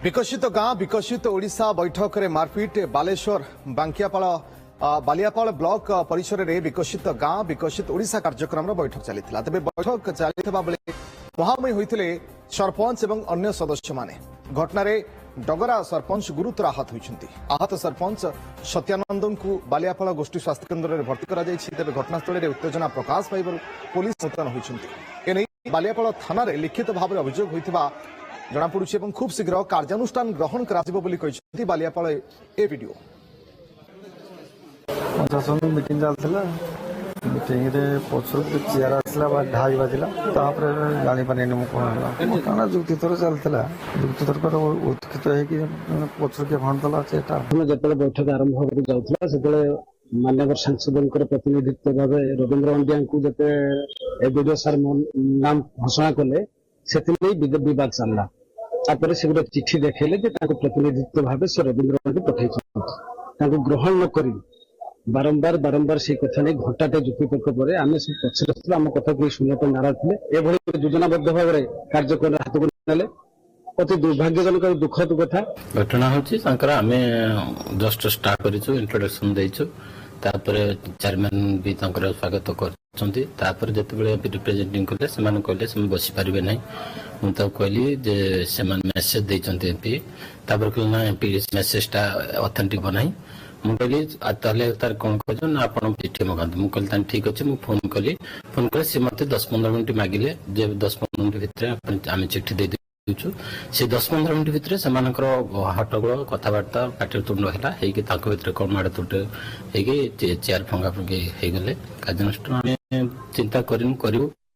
विकसित गाँ विकसित ओडिशा बैठक में मारपिट बालेश्वर बालियापाल ब्लॉक परिसर में विकसित गाँ विकसित ओडिशा कार्यक्रम बैठक चली तेज बैठक चलता बेले मुहांमुही होते सरपंच और अन्य सदस्य माने घटना डगरा सरपंच गुरुतर आहत होती आहत सरपंच सत्यानंद को बालियापाल गोष्ठी स्वास्थ्य केन्द्र में भर्ती कर तेज घटनास्थल में उत्तेजना प्रकाश पाइबार पुलिस मुतयन होती बालियापाल थाना लिखित भाव में अभियोग होता जनापड़ी और खूब शीघ्र कार्यानुष्ठान ग्रहण कर बालियापाल ए वीडियो प्रशासन मीटिंग चलता मीटिंग रे पछर चेयर आसला ढाई बाजिला जानी पारे कौन जुक्ति तर चलता जुक्ति तर्क उत्थित पछर किए भाणुला जो बैठक आरंभ होगा जाऊला से मान्यवर सांसद प्रतिनिधित्व भाव रवींद्र अंडिया को जो एबीडीओ सार नाम घोषणा कले से बद चलला से गोटे चिठी देखले प्रतिनिधित्व भाव से रवींद्र को पठाई ग्रहण नक बारंबार बारंबार से कथा नहीं घंटाटे जुक्ति तर्क पर आम पछरे आम कथा कोई शुणा नाराज थे योजनाबद्ध भाव में कार्यक्रम हाथ को नेले अति दुर्भाग्यजनक दुखद कथा घटना होची आम जस्ट स्टार्ट करिछु इंट्रोडक्शन देइछु तापर चेयरमैन भी स्वागत कर रिप्रेजेंटिंग कले से कहले से बसी पारे ना मुझे कहली जे से मेसेज देइछन्ते एमपी तापर कहले ना एमपी मेसेजटा ऑथेंटिक बनाई मुझे कहली तार कौन कह ना आप चिठी मगाते मुझे कहली ठीक अच्छे मुझे फोन कले सी मत 10-15 मिनट मागिले 10-15 मिनट भितर आम चिठी दे से 10-15 मिनट भितर से हट्टगोल कथबार्ता पाटितुंड है कौन माड़तुट हो चेयर फंगा फंगी हो गले कार्यानुष्ठान चिंता करूँ